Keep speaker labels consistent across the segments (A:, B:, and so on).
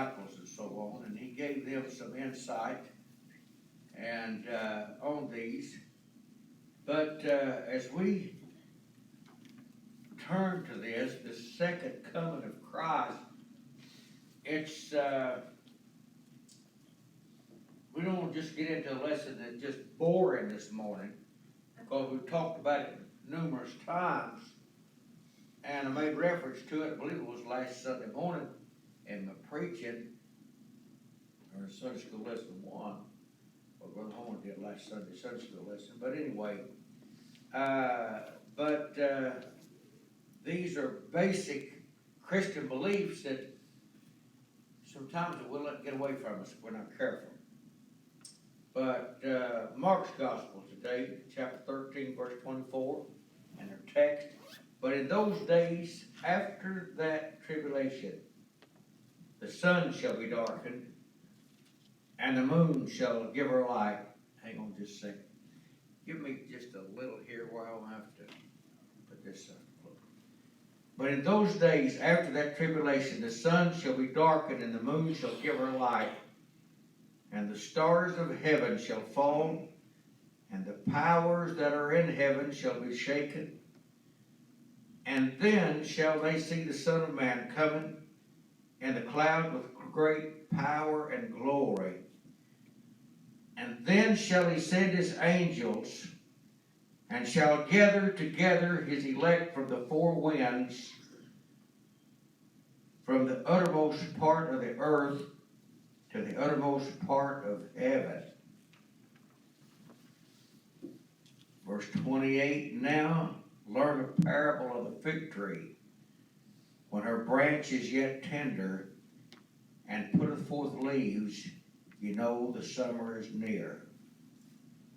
A: disciples and so on, and he gave them some insight and on these. But as we turn to this, the second coming of Christ, it's we don't want to just get into a lesson that's just boring this morning, because we've talked about it numerous times, and I made reference to it. I believe it was last Sunday morning in my preaching, or Sunday school lesson 1, or Brother Horn did last Sunday school lesson. But anyway, these are basic Christian beliefs that sometimes it will let get away from us if we're not careful. But Mark's Gospel today, chapter 13, verse 24, and their text. But in those days after that tribulation, the sun shall be darkened, and the moon shall give her light. Hang on just a second. Give me just a little here where I'll have to put this up. But in those days after that tribulation, the sun shall be darkened, and the moon shall give her light, and the stars of heaven shall fall, and the powers that are in heaven shall be shaken. And then shall they see the Son of Man coming in the cloud with great power and glory. And then shall he send his angels, and shall gather together his elect from the four winds, from the uttermost part of the earth to the uttermost part of heaven. Verse 28, now learn a parable of the fig tree. When her branch is yet tender, and putteth forth leaves, you know the summer is near.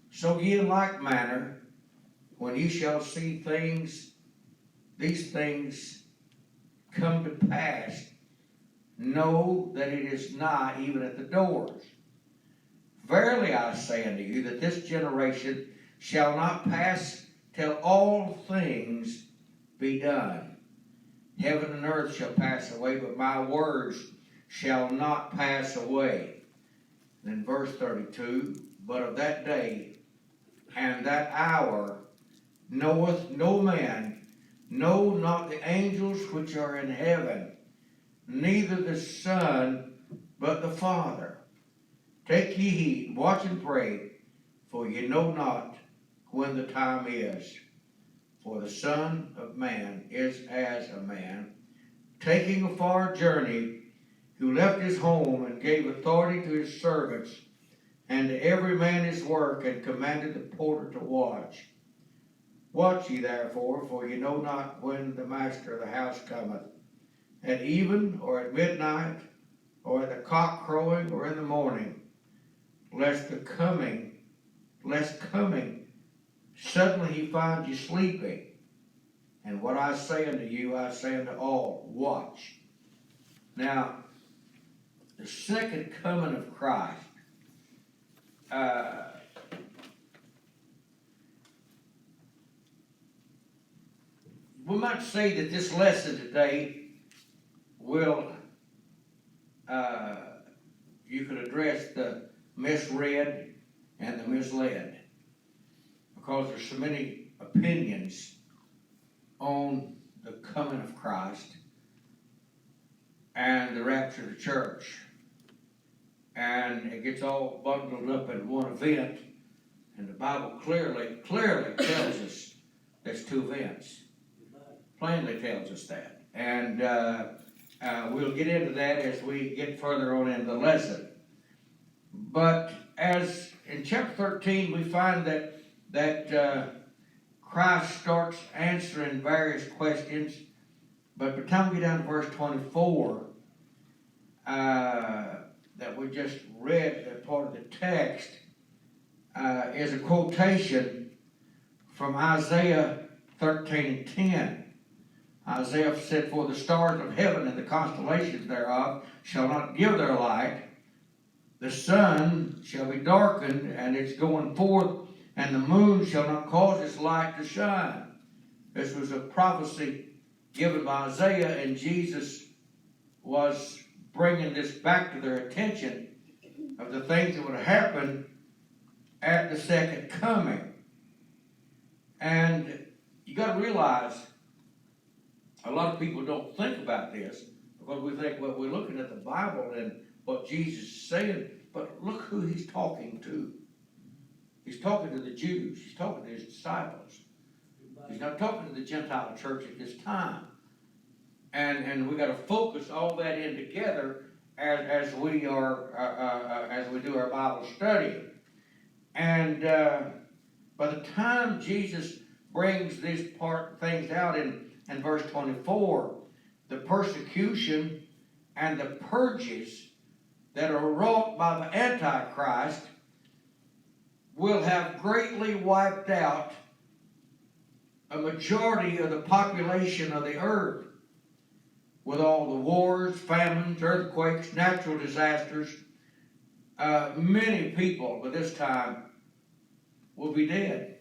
A: So ye in like manner, when ye shall see these things come to pass, know that it is nigh, even at the doors. Verily I say unto you, that this generation shall not pass till all things be done. Heaven and earth shall pass away, but my words shall not pass away. Then verse 32, but of that day and that hour knoweth no man, no, not the angels which are in heaven, neither the Son, but the Father. Take ye heed, watch and pray, for ye know not when the time is. For the Son of Man is as a man, taking a far journey, who left his home and gave authority to his servants, and to every man his work, and commanded the porter to watch. Watch ye therefore, for ye know not when the master of the house cometh, at even, or at midnight, or at the cock crowing, or in the morning, lest coming, suddenly he find you sleeping. And what I say unto you, I say unto all, watch. Now, the second coming of Christ, we might say that this lesson today will, you could address the misread and the misled, because there's so many opinions on the coming of Christ and the rapture of the church. And it gets all bundled up in one event, and the Bible clearly tells us there's two events. Plainly tells us that. And we'll get into that as we get further on in the lesson. But as in chapter 13, we find that Christ starts answering various questions. But by the time we get down to verse 24, that we just read, that part of the text, is a quotation from Isaiah 13 and 10. Isaiah said, for the stars of heaven and the constellations thereof shall not give their light. The sun shall be darkened, and its going forth, and the moon shall not cause its light to shine. This was a prophecy given by Isaiah, and Jesus was bringing this back to their attention of the things that would happen at the second coming. And you got to realize, a lot of people don't think about this because we think, well, we're looking at the Bible and what Jesus is saying, but look who he's talking to. He's talking to the Jews. He's talking to his disciples. He's not talking to the Gentile church at this time. And we got to focus all that in together as we do our Bible study. And by the time Jesus brings these things out in verse 24, the persecution and the purges that are wrought by the Antichrist will have greatly wiped out a majority of the population of the earth, with all the wars, famines, earthquakes, natural disasters. Many people by this time will be dead.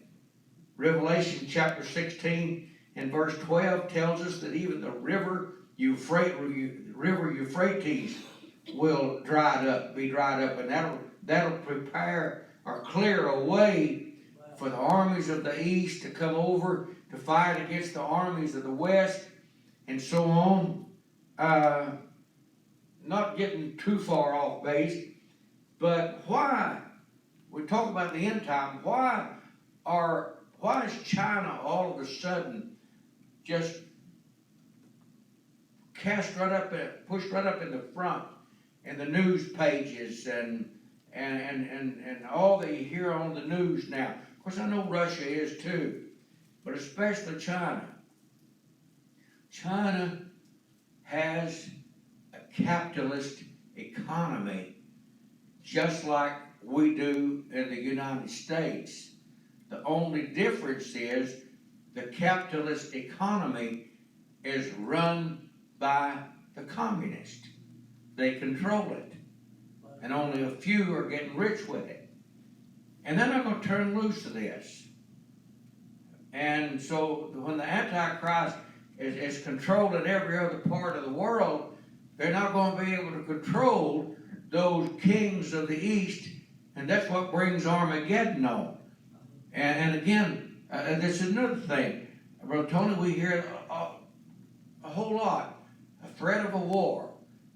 A: Revelation chapter 16 and verse 12 tells us that even the river Euphrates will be dried up, and that'll prepare or clear a way for the armies of the east to come over to fight against the armies of the west, and so on. Not getting too far off base, but why we talk about the end time? Why is China all of a sudden just pushed right up in the front in the news pages and all that you hear on the news now? Of course, I know Russia is too, but especially China. China has a capitalist economy just like we do in the United States. The only difference is the capitalist economy is run by the communists. They control it, and only a few are getting rich with it. And they're not going to turn loose of this. And so when the Antichrist is controlling every other part of the world, they're not going to be able to control those kings of the east, and that's what brings Armageddon on. And again, this is another thing. Brother Tony, we hear a whole lot, a threat of a war,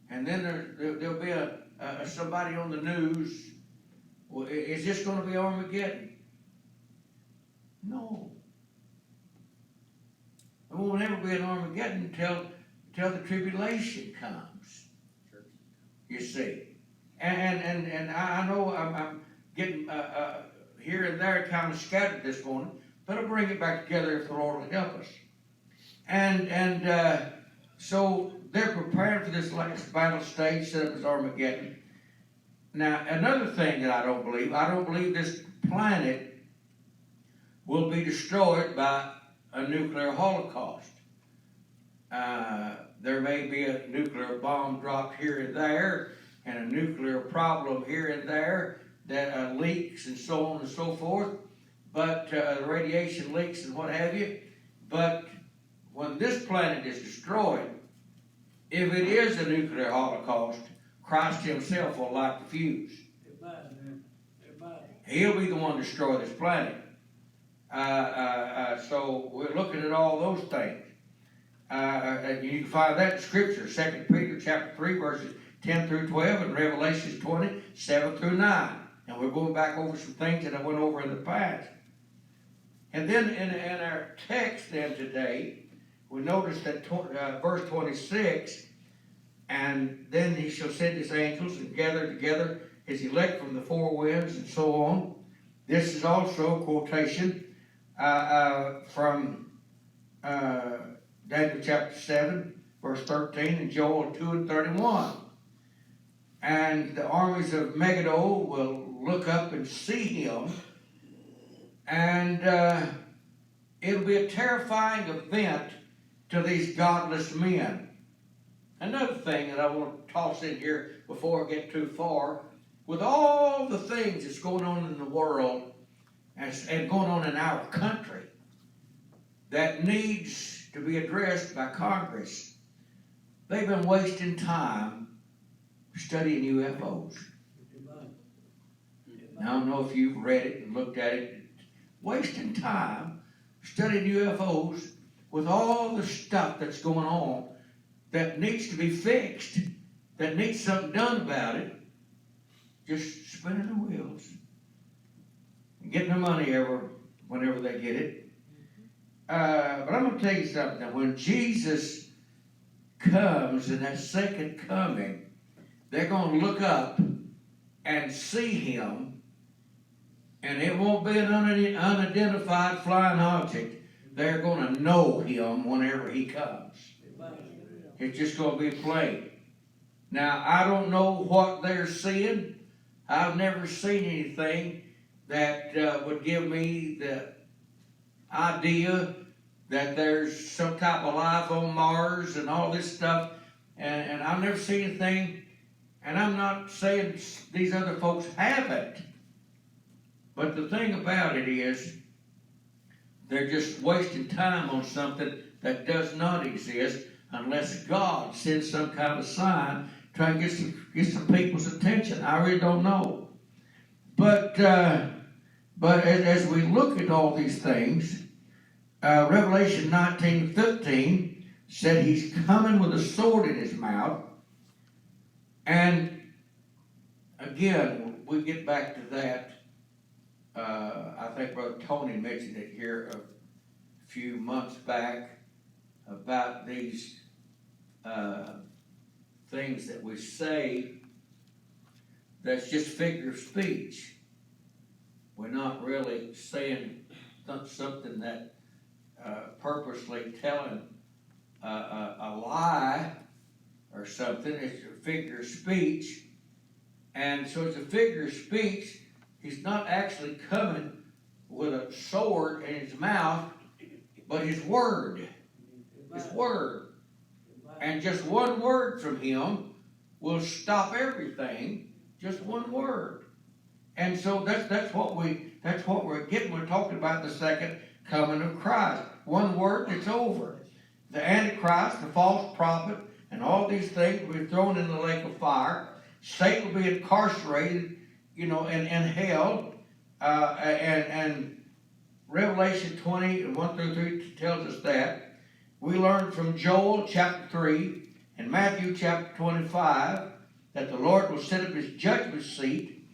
A: and then there'll be somebody on the news. Well, is this going to be Armageddon? No. It won't ever be an Armageddon until the tribulation comes. You see. And I know I'm getting here and there kind of scattered this morning, but I'll bring it back together if the Lord will help us. And so they're preparing for this last battle stage set up as Armageddon. Now, another thing that I don't believe this planet will be destroyed by a nuclear holocaust. There may be a nuclear bomb dropped here and there, and a nuclear problem here and there that leaks and so on and so forth, but radiation leaks and what have you. But when this planet is destroyed, if it is a nuclear holocaust, Christ himself will light the fuse. He'll be the one to destroy this planet. So we're looking at all those things. You can find that in Scripture, 2 Peter chapter 3, verses 10 through 12, and Revelation 20, 7 through 9. And we're going back over some things that I went over in the past. And then in our text then today, we notice that verse 26, and then he shall send his angels and gather together his elect from the four winds and so on. This is also a quotation from Daniel chapter 7, verse 13, and Joel 2 and 31. And the armies of Megiddo will look up and see him, and it'll be a terrifying event to these godless men. Another thing that I want to toss in here before I get too far, with all the things that's going on in the world and going on in our country that needs to be addressed by Congress, they've been wasting time studying UFOs. Now, I don't know if you've read it and looked at it. Wasting time studying UFOs with all the stuff that's going on that needs to be fixed, that needs something done about it. Just spinning the wheels and getting their money whenever they get it. But I'm going to tell you something. Now, when Jesus comes in that second coming, they're going to look up and see him, and it won't be an unidentified flying object. They're going to know him whenever he comes. It's just going to be plain. Now, I don't know what they're seeing. I've never seen anything that would give me the idea that there's some type of life on Mars and all this stuff. And I've never seen anything. And I'm not saying these other folks haven't. But the thing about it is, they're just wasting time on something that does not exist unless God sends some kind of sign trying to get some people's attention. I really don't know. But as we look at all these things, Revelation 19:15 said he's coming with a sword in his mouth. And again, we get back to that. I think Brother Tony mentioned it here a few months back about these things that we say that's just figure of speech. We're not really saying something that purposely telling a lie or something. It's a figure of speech. And so it's a figure of speech. He's not actually coming with a sword in his mouth, but his word. His word. And just one word from him will stop everything. Just one word. And so that's what we're getting. We're talking about the second coming of Christ. One word, it's over. The Antichrist, the false prophet, and all these things will be thrown in the lake of fire. Satan will be incarcerated, in hell. And Revelation 20:1-3 tells us that. We learn from Joel chapter 3 and Matthew chapter 25 that the Lord will set up his judgment seat.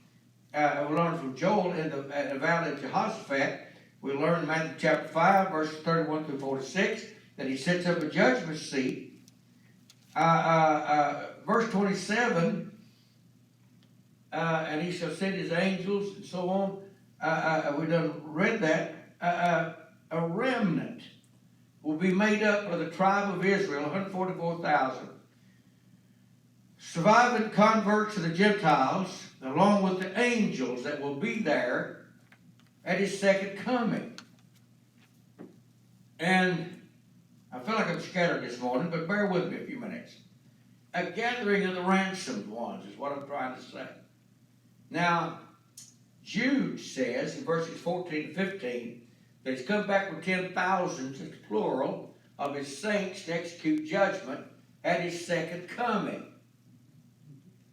A: We learn from Joel in the valley of Jehoshaphat. We learn in Matthew chapter 5, verses 31-46, that he sets up a judgment seat. Verse 27, and he shall send his angels, and so on. We done read that. A remnant will be made up of the tribe of Israel, 144,000. Surviving converts to the Gentiles, along with the angels that will be there at his second coming. And I feel like I'm scattered this morning, but bear with me a few minutes. A gathering of the ransomed ones is what I'm trying to say. Now, Jude says in verses 14-15 that he's come back with 10,000, it's plural, of his saints to execute judgment at his second coming.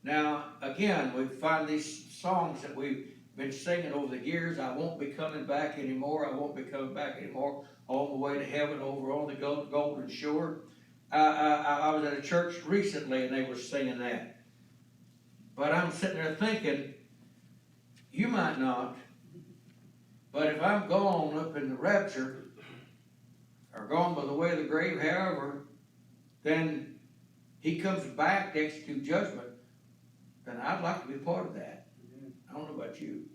A: Now, again, we find these songs that we've been singing over the years. I won't be coming back anymore. I won't be coming back anymore. On the way to heaven, over on the golden shore. I was at a church recently and they were singing that. But I'm sitting there thinking, you might not, but if I'm gone up in the rapture, or gone by the way of the grave, however, then he comes back to execute judgment, then I'd like to be part of that. I don't know about you.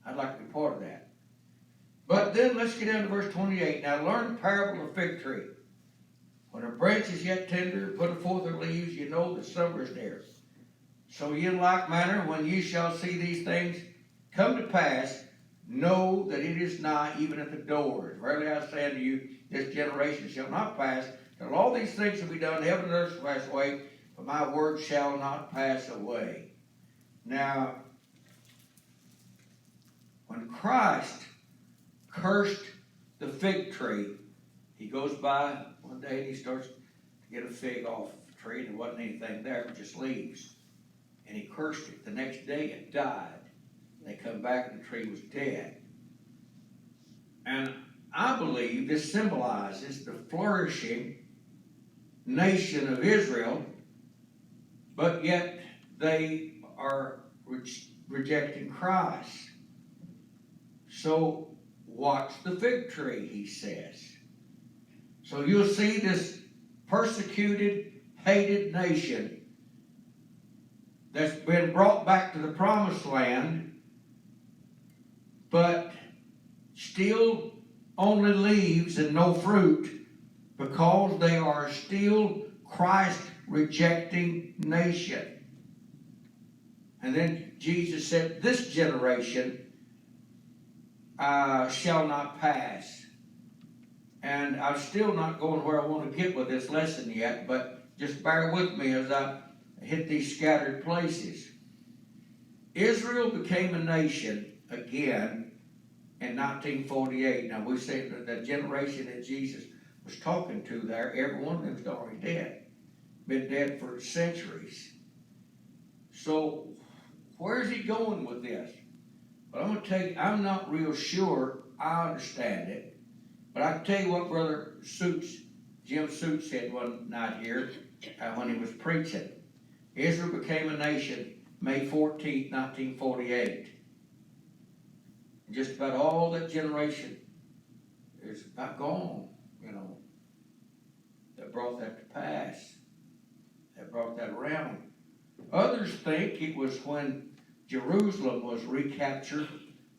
A: I'd like to be part of that. But then let's get down to verse 28. Now learn the parable of the fig tree. When her branch is yet tender, put forth her leaves, you know that summer is near. So ye in like manner, when ye shall see these things come to pass, know that it is nigh, even at the doors. Verily I say unto you, this generation shall not pass, till all these things shall be done. Heaven and earth shall pass away, but my word shall not pass away. Now, when Christ cursed the fig tree, he goes by one day and he starts to get a fig off the tree, and there wasn't anything there, but just leaves. cursed it. The next day it died. They come back and the tree was dead. And I believe this symbolizes the flourishing nation of Israel, but yet they are rejecting Christ. So watch the fig tree, he says. So you'll see this persecuted, hated nation that's been brought back to the promised land, but still only leaves and no fruit because they are still Christ-rejecting nation. And then Jesus said, this generation shall not pass. And I'm still not going where I want to get with this lesson yet, but just bear with me as I hit these scattered places. Israel became a nation again in 1948. Now we say that the generation that Jesus was talking to there, every one of them is already dead. Been dead for centuries. So where's he going with this? But I'm going to tell you, I'm not real sure I understand it. But I can tell you what Brother Jim Suits said one night here when he was preaching. Israel became a nation May 14, 1948. And just about all that generation is about gone, that brought that to pass, that brought that around. Others think it was when Jerusalem was recaptured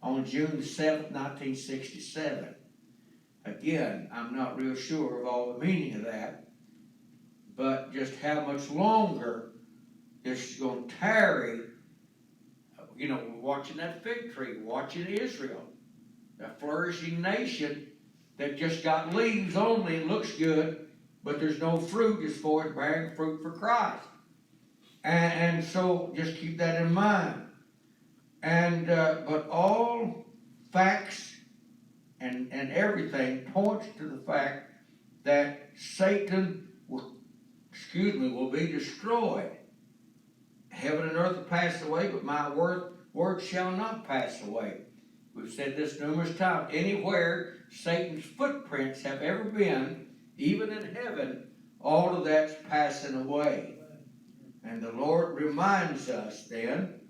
A: on June 7, 1967. Again, I'm not real sure of all the meaning of that, but just how much longer this is going to tarry. Watching that fig tree, watching Israel, a flourishing nation that just got leaves only and looks good, but there's no fruit as far as bearing fruit for Christ. And so just keep that in mind. And but all facts and everything points to the fact that Satan will be destroyed. Heaven and earth will pass away, but my word shall not pass away. We've said this numerous times. Anywhere Satan's footprints have ever been, even in heaven, all of that's passing away. And the Lord reminds us then,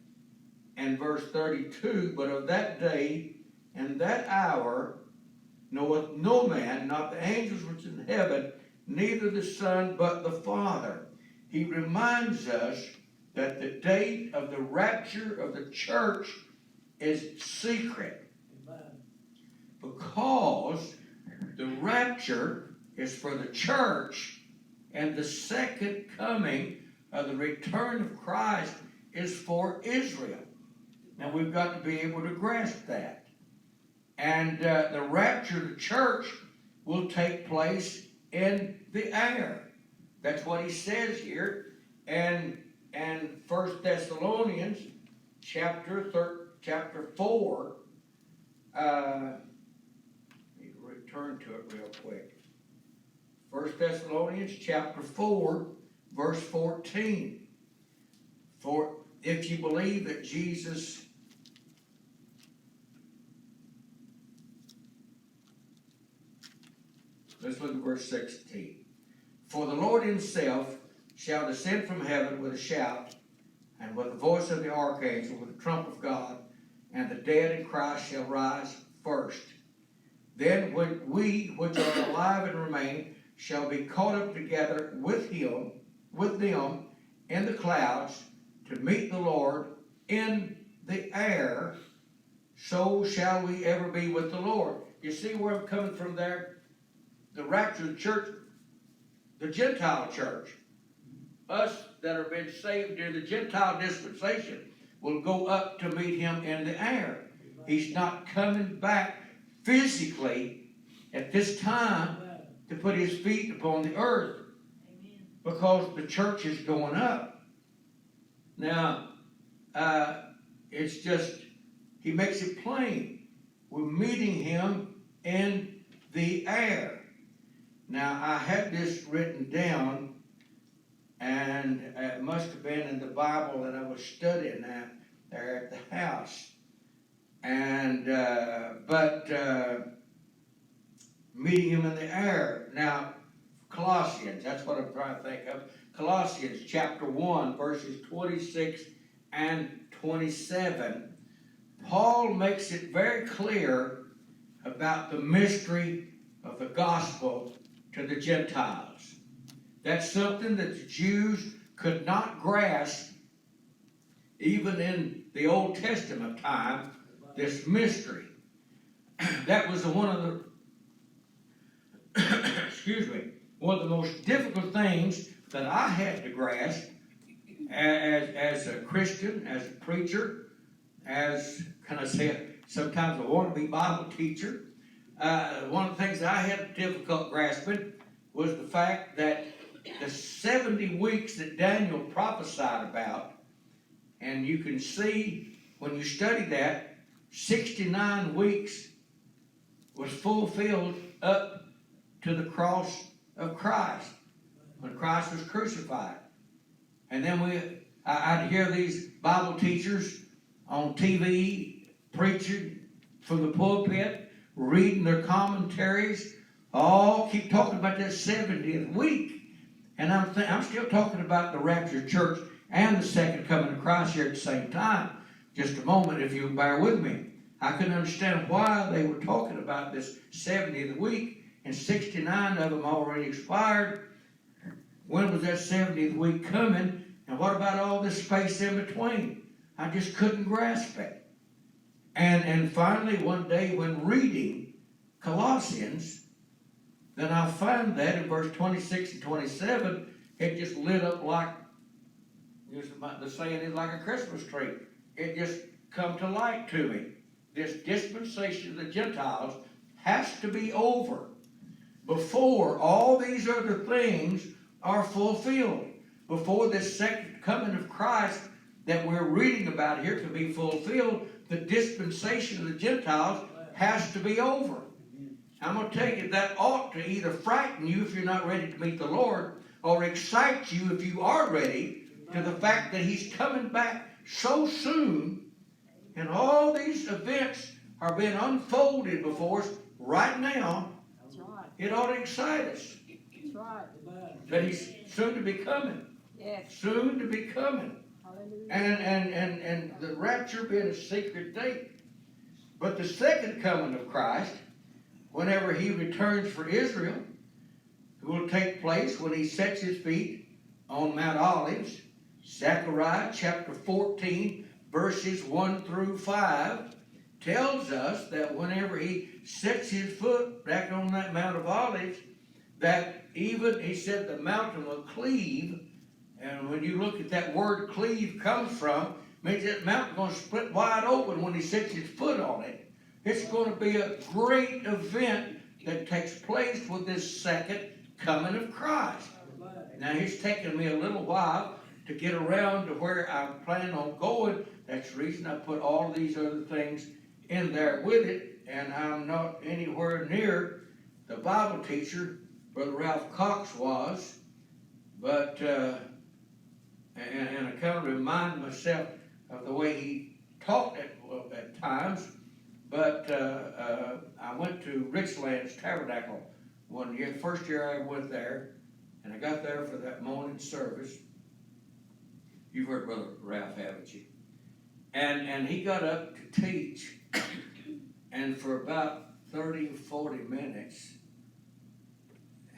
A: in verse 32, but of that day and that hour knoweth no man, not the angels which in heaven, neither the Son, but the Father. He reminds us that the date of the rapture of the church is secret. Amen. Because the rapture is for the church, and the second coming of the return of Christ is for Israel. Now we've got to be able to grasp that. And the rapture of the church will take place in the air. That's what he says here. And 1 Thessalonians chapter 4, need to return to it real quick. 1 Thessalonians chapter 4, verse 14. For if you believe that Jesus let's look at verse 16. For the Lord himself shall descend from heaven with a shout, and with the voice of the archangel, with the trump of God, and the dead in Christ shall rise first. Then when we which are alive and remain shall be caught up together with them in the clouds to meet the Lord in the air, so shall we ever be with the Lord. You see where I'm coming from there? The rapture of the church, the Gentile church, us that are been saved during the Gentile dispensation, will go up to meet him in the air. He's not coming back physically at this time to put his feet upon the earth, because the church is going up. Now, it's just, he makes it plain. We're meeting him in the air. Now, I had this written down, and it must have been in the Bible that I was studying that there at the house. And meeting him in the air. Now, Colossians, that's what I'm trying to think of. Colossians chapter 1, verses 26 and 27. Paul makes it very clear about the mystery of the gospel to the Gentiles. That's something that the Jews could not grasp even in the Old Testament time, this mystery. That was one of the excuse me, one of the most difficult things that I had to grasp as a Christian, as a preacher, as, can I say it, sometimes a wannabe Bible teacher. One of the things that I had difficult grasping was the fact that the 70 weeks that Daniel prophesied about, and you can see when you study that, 69 weeks was fulfilled up to the cross of Christ, when Christ was crucified. And then I'd hear these Bible teachers on TV preaching from the pulpit, reading their commentaries, all keep talking about that 70th week. And I'm still talking about the Rapture church and the second coming of Christ here at the same time. Just a moment, if you'll bear with me. I couldn't understand why they were talking about this 70th week, and 69 of them already expired. When was that 70th week coming? And what about all this space in between? I just couldn't grasp it. And finally, one day when reading Colossians, then I found that in verse 26 and 27, it just lit up like, the saying is like a Christmas tree. It just come to light to me. This dispensation of the Gentiles has to be over before all these other things are fulfilled. Before this second coming of Christ that we're reading about here can be fulfilled, the dispensation of the Gentiles has to be over. I'm going to tell you that ought to either frighten you if you're not ready to meet the Lord, or excite you if you are ready to the fact that He's coming back so soon, and all these events are being unfolded before us right now.
B: That's right.
A: It ought to excite us.
B: That's right.
A: That He's soon to be coming.
B: Yes.
A: Soon to be coming.
B: Hallelujah.
A: And the rapture being a secret date. But the second coming of Christ, whenever He returns for Israel, it will take place when He sets His feet on Mount Olives. Zechariah chapter 14, verses 1 through 5, tells us that whenever He sets His foot back on that Mount of Olives, that even, He said, the mountain will cleave. And when you look at that word cleave comes from, means that mountain's going to split wide open when He sets His foot on it. It's going to be a great event that takes place with this second coming of Christ. Now, it's taken me a little while to get around to where I'm planning on going. That's the reason I put all of these other things in there with it, and I'm not anywhere near the Bible teacher Brother Ralph Cox was, but and I kind of remind myself of the way he taught at times. But I went to Richland's Tabernacle one year, first year I went there, and I got there for that morning service. You've heard Brother Ralph, haven't you? And he got up to teach, and for about 30 or 40 minutes,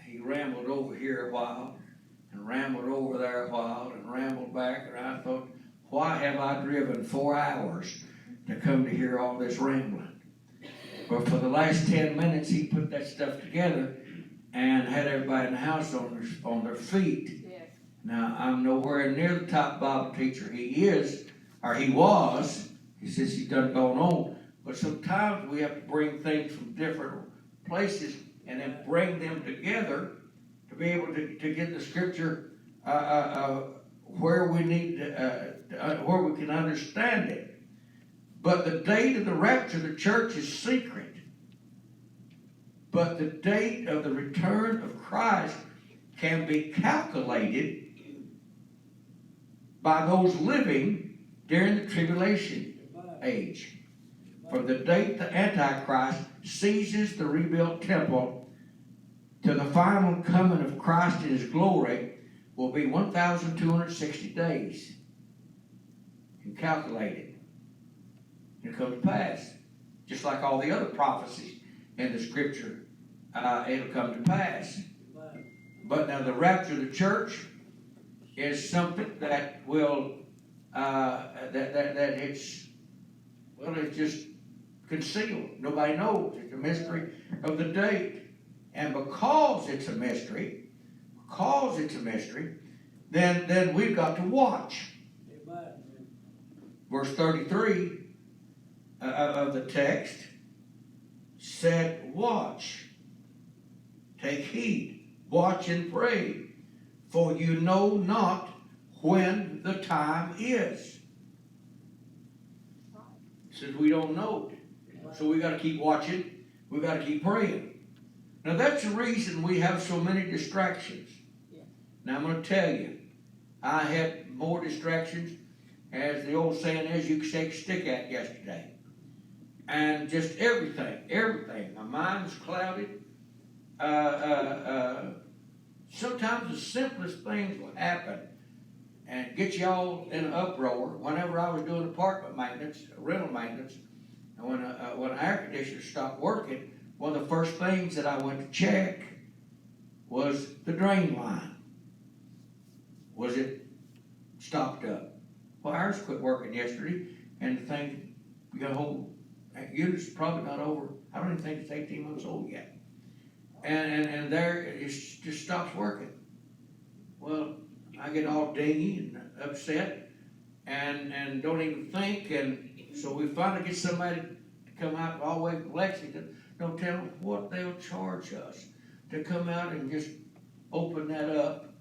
A: he rambled over here a while, and rambled over there a while, and rambled back, and I thought, why have I driven 4 hours to come to hear all this rambling? But for the last 10 minutes, he put that stuff together and had everybody in the house on their feet.
B: Yes.
A: Now, I'm nowhere near the top Bible teacher he is, or he was. He says he's done gone on. But sometimes we have to bring things from different places and then bring them together to be able to get the Scripture where we need where we can understand it. But the date of the rapture of the church is secret. But the date of the return of Christ can be calculated by those living during the tribulation age. From the date the Antichrist seizes the rebuilt temple to the final coming of Christ in his glory will be 1,260 days. You can calculate it. It'll come to pass. Just like all the other prophecies in the scripture, it'll come to pass. But now the rapture of the church is something that will, it's just concealed. Nobody knows. It's a mystery of the date. And because it's a mystery, then we've got to watch. Verse 33 of the text said, watch, take heed, watch and pray, for you know not when the time is. It says we don't know. So we got to keep watching. We got to keep praying. Now that's the reason we have so many distractions. Now I'm going to tell you, I had more distractions, as the old saying is, you could take a stick at yesterday. And just everything. My mind was clouded. Sometimes the simplest things will happen and get y'all in an uproar. Whenever I was doing apartment maintenance, rental maintenance, and when an air conditioner stopped working, one of the first things that I went to check was the drain line. Was it stopped up? Well, ours quit working yesterday, and the thing, we got a whole unit's probably not over. I don't even think it's 18 months old yet. And there it just stops working. Well, I get all dingy and upset and don't even think. And so we finally get somebody to come out all the way from Lexington. Don't tell them what they'll charge us to come out and just open that up,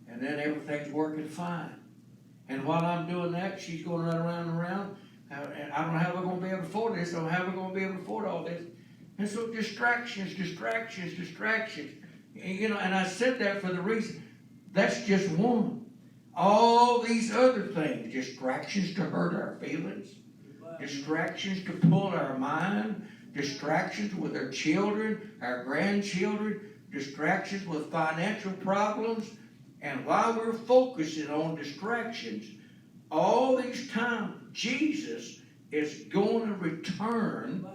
A: and then everything's working fine. And while I'm doing that, she's going to run around and around. And I don't know how we're going to be able to afford this. I don't know how we're going to be able to afford all this. And so distractions. And I said that for the reason, that's just one. All these other things, distractions to hurt our feelings, distractions to pull our mind, distractions with our children, our grandchildren, distractions with financial problems. And while we're focusing on distractions, all these times, Jesus is going to return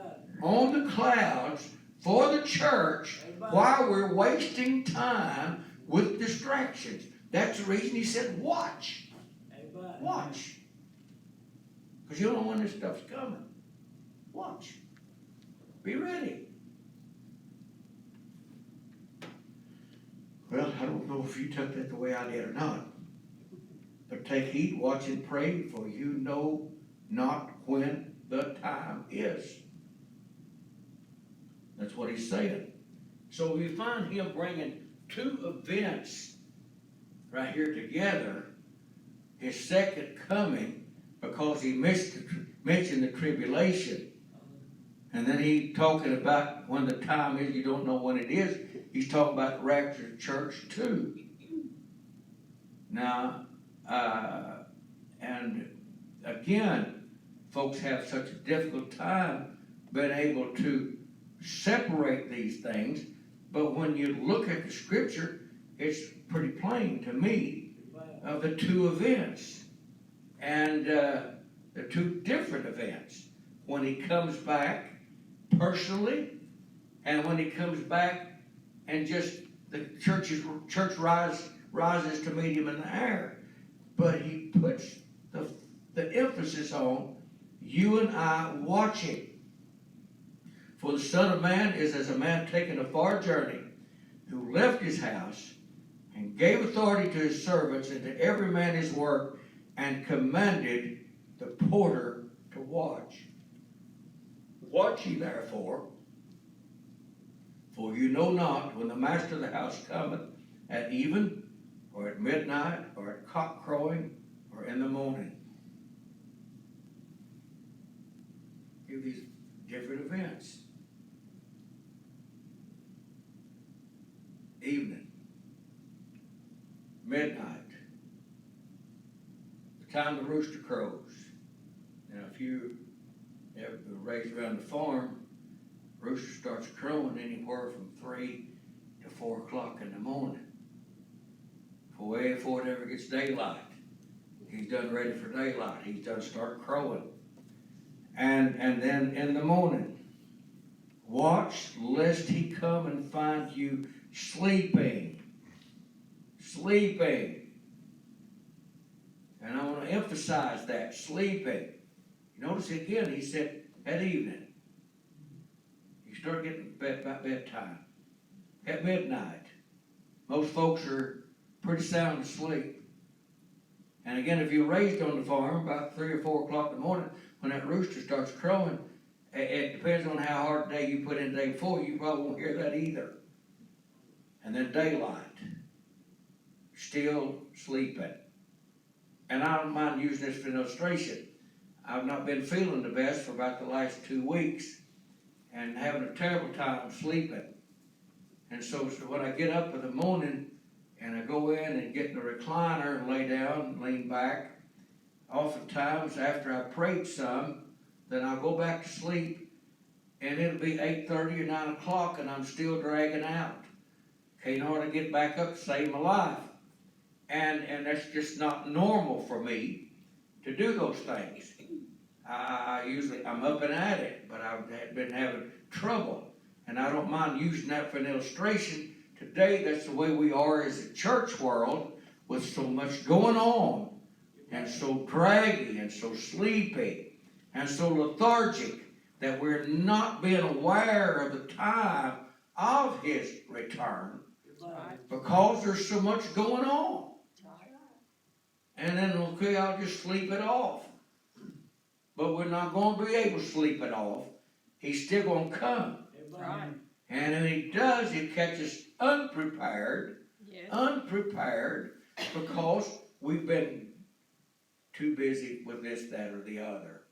A: on the clouds for the church while we're wasting time with distractions. That's the reason he said, watch. Watch. Because you don't know when this stuff's coming. Watch. Be ready. Well, I don't know if you took that the way I did or not. But take heed, watch and pray, for you know not when the time is. That's what he's saying. So we find him bringing two events right here together. His second coming, because he mentioned the tribulation. And then he talking about when the time is, you don't know when it is. He's talking about the rapture of the church too. Now, and again, folks have such a difficult time being able to separate these things. But when you look at the scripture, it's pretty plain to me of the two events. And the two different events. When he comes back personally, and when he comes back and just the church rises to meet him in the air. But he puts the emphasis on you and I watching. For the Son of Man is as a man taking a far journey, who left his house and gave authority to his servants and to every man his work, and commanded the porter to watch. Watch ye therefore, for you know not when the master of the house cometh, at even, or at midnight, or at cock crowing, or in the morning. Give these different events. Evening, midnight, time the rooster crows. Now, if you ever been raised around the farm, rooster starts crowing anywhere from 3 to 4 o'clock in the morning. Way before it ever gets daylight. He's done ready for daylight. He's done start crowing. And then in the morning, watch lest he come and find you sleeping. Sleeping. And I want to emphasize that, sleeping. You notice again, he said at evening. You start getting about bedtime. At midnight. Most folks are pretty sound asleep. And again, if you're raised on the farm about 3 or 4 o'clock in the morning, when that rooster starts crowing, it depends on how hard a day you put in the day before, you probably won't hear that either. And then daylight, still sleeping. And I don't mind using this for an illustration. I've not been feeling the best for about the last 2 weeks and having a terrible time sleeping. And so when I get up in the morning and I go in and get in the recliner and lay down and lean back, oftentimes after I prayed some, then I'll go back to sleep and it'll be 8:30 or 9 o'clock and I'm still dragging out. Can't hardly get back up to save my life. And that's just not normal for me to do those things. I'm up and at it, but I've been having trouble. And I don't mind using that for an illustration. Today, that's the way we are as a church world, with so much going on, and so draggy, and so sleepy, and so lethargic, that we're not being aware of the time of His return, because there's so much going on. And then, okay, I'll just sleep it off. But we're not going to be able to sleep it off. He's still going to come.
B: Right.
A: And when He does, He catches unprepared,
B: Yes.
A: unprepared, because we've been too busy with this, that, or the other.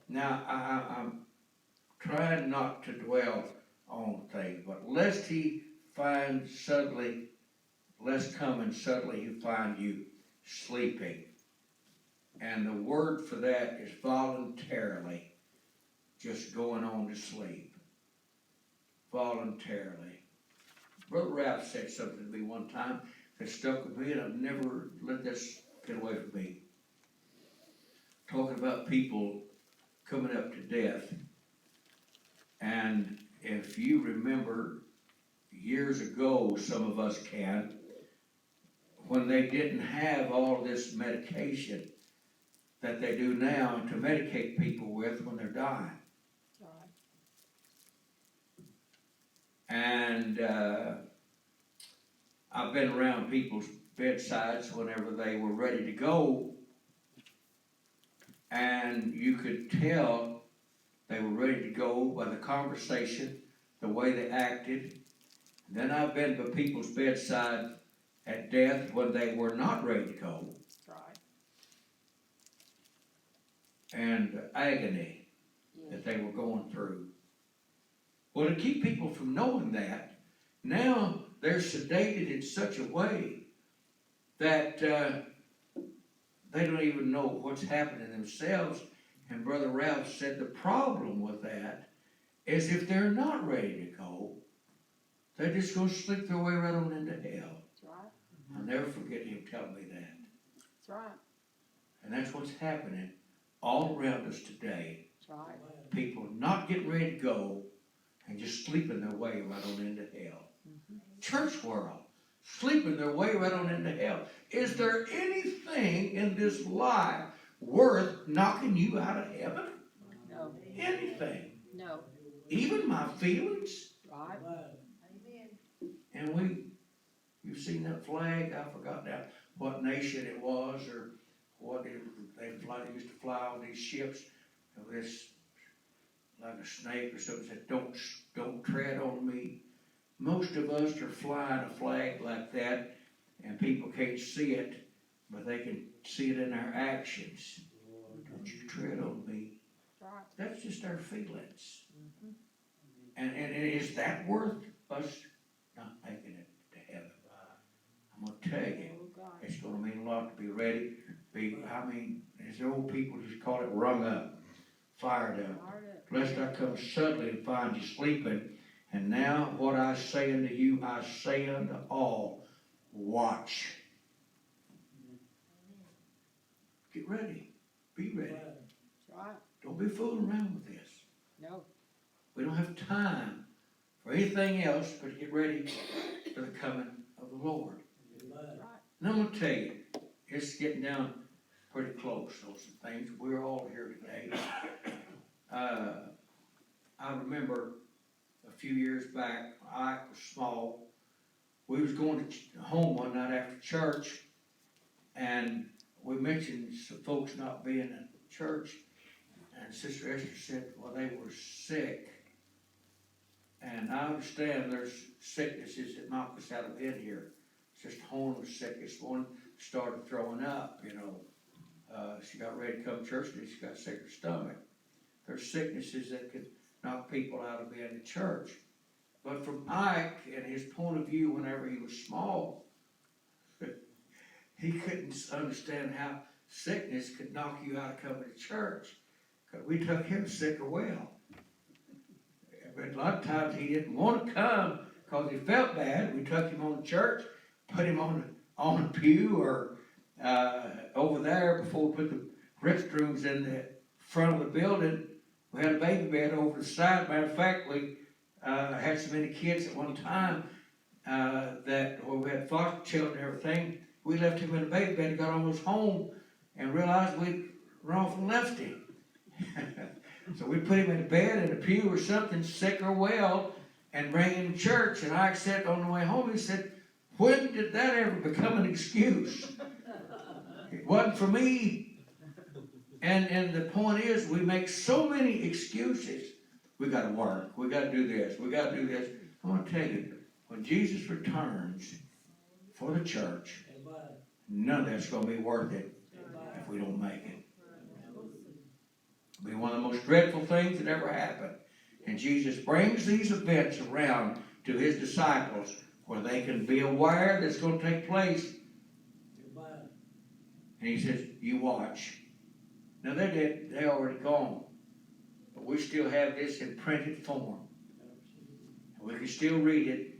A: Now, I'm trying not to dwell on things, but lest He find suddenly, lest come and suddenly He find you sleeping. And the word for that is voluntarily, just going on to sleep. Voluntarily. Brother Ralph said something to me one time that stuck with me, and I've never let this get away from me. Talking about people coming up to death. And if you remember years ago, some of us can, when they didn't have all this medication that they do now to medicate people with when they're dying. And I've been around people's bedsides whenever they were ready to go, and you could tell they were ready to go by the conversation, the way they acted. Then I've been by people's bedside at death when they were not ready to go.
B: Right.
A: And the agony that they were going through. Well, to keep people from knowing that, now they're sedated in such a way that they don't even know what's happening themselves. And Brother Ralph said the problem with that is if they're not ready to go, they're just going to slip their way right on into hell.
B: That's right.
A: I'll never forget him telling me that.
B: That's right.
A: And that's what's happening all around us today.
B: That's right.
A: People not getting ready to go and just sleeping their way right on into hell.
B: Mm-hmm.
A: Church world, sleeping their way right on into hell. Is there anything in this life worth knocking you out of heaven?
B: No.
A: Anything.
B: No.
A: Even my feelings.
B: Right.
A: And you've seen that flag, I forgot now what nation it was or what they used to fly on these ships. This like a snake or something said, don't tread on me. Most of us are flying a flag like that, and people can't see it, but they can see it in our actions. Don't you tread on me.
B: Right.
A: That's just our feelings.
B: Mm-hmm.
A: And is that worth us not making it to heaven? I'm going to tell you,
B: Oh, God.
A: it's going to mean a lot to be ready As the old people used to call it, rung up, fired up. Lest I come suddenly and find you sleeping. And now what I say unto you, I say unto all, watch. Get ready. Be ready.
B: That's right.
A: Don't be fooling around with this.
B: No.
A: We don't have time for anything else but to get ready for the coming of the Lord.
B: Right.
A: And I'm going to tell you, it's getting down pretty close on some things. We're all here today. I remember a few years back, I was small. We was going to home one night after church, and we mentioned some folks not being in church, and Sister Esther said, well, they were sick. And I understand there's sicknesses that knock us out of bed here. Sister Horn was sick this morning, started throwing up, she got ready to come to church, and she got sick in her stomach. There's sicknesses that could knock people out of bed in church. But from Ike and his point of view whenever he was small, he couldn't understand how sickness could knock you out of coming to church. Because we took him sick or well. But a lot of times he didn't want to come because he felt bad. We took him on to church, put him on the pew or over there before we put the restrooms in the front of the building. We had a baby bed over the side. Matter of fact, we had so many kids at one time that we had foster children and everything. We left him in a baby bed and got almost home and realized we'd run off and left him. So we put him in a bed in a pew or something, sick or well, and bring him to church. And I said on the way home, he said, when did that ever become an excuse? It wasn't for me. And the point is, we make so many excuses. We got to work. We got to do this. We got to do this. I want to tell you, when Jesus returns for the church, none of that's going to be worth it if we don't make it. It'll be one of the most dreadful things that ever happened. And Jesus brings these events around to his disciples where they can be aware that it's going to take place. And he says, you watch. Now they're dead. They're already gone. But we still have this in printed form. And we can still read it.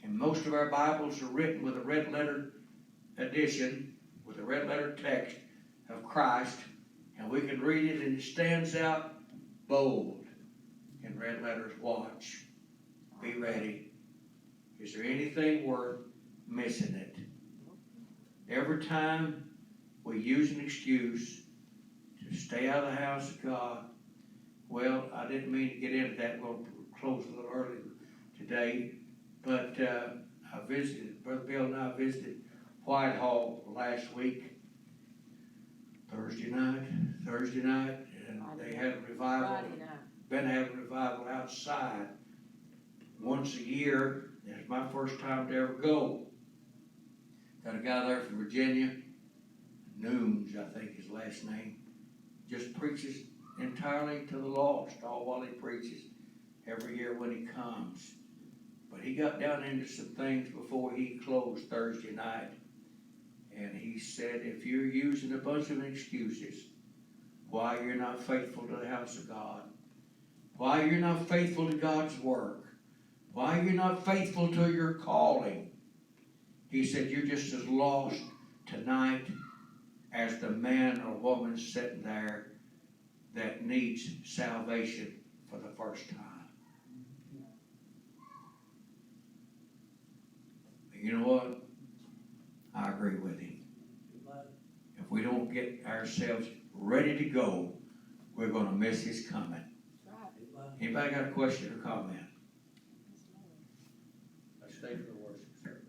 A: And most of our Bibles are written with a red letter edition, with a red letter text of Christ. And we can read it and it stands out bold in red letters. Watch. Be ready. Is there anything worth missing it? Every time we use an excuse to stay out of the house of God, well, I didn't mean to get into that. We'll close a little early today. But I visited, Brother Bill and I visited Whitehall last week. Thursday night, and they had a revival. Been having a revival outside once a year. It's my first time to ever go. Got a guy there from Virginia, Nooms, I think his last name, just preaches entirely to the lost, all while he preaches every year when he comes. But he got down into some things before he closed Thursday night. And he said, if you're using a bunch of excuses why you're not faithful to the house of God, why you're not faithful to God's work, why you're not faithful to your calling, he said, you're just as lost tonight as the man or woman sitting there that needs salvation for the first time. And you know what? I agree with him. If we don't get ourselves ready to go, we're going to miss his coming. Anybody got a question or comment? Let's stay for the worship service.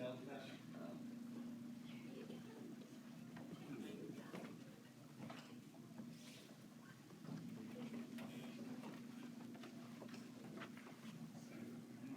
C: Well, that's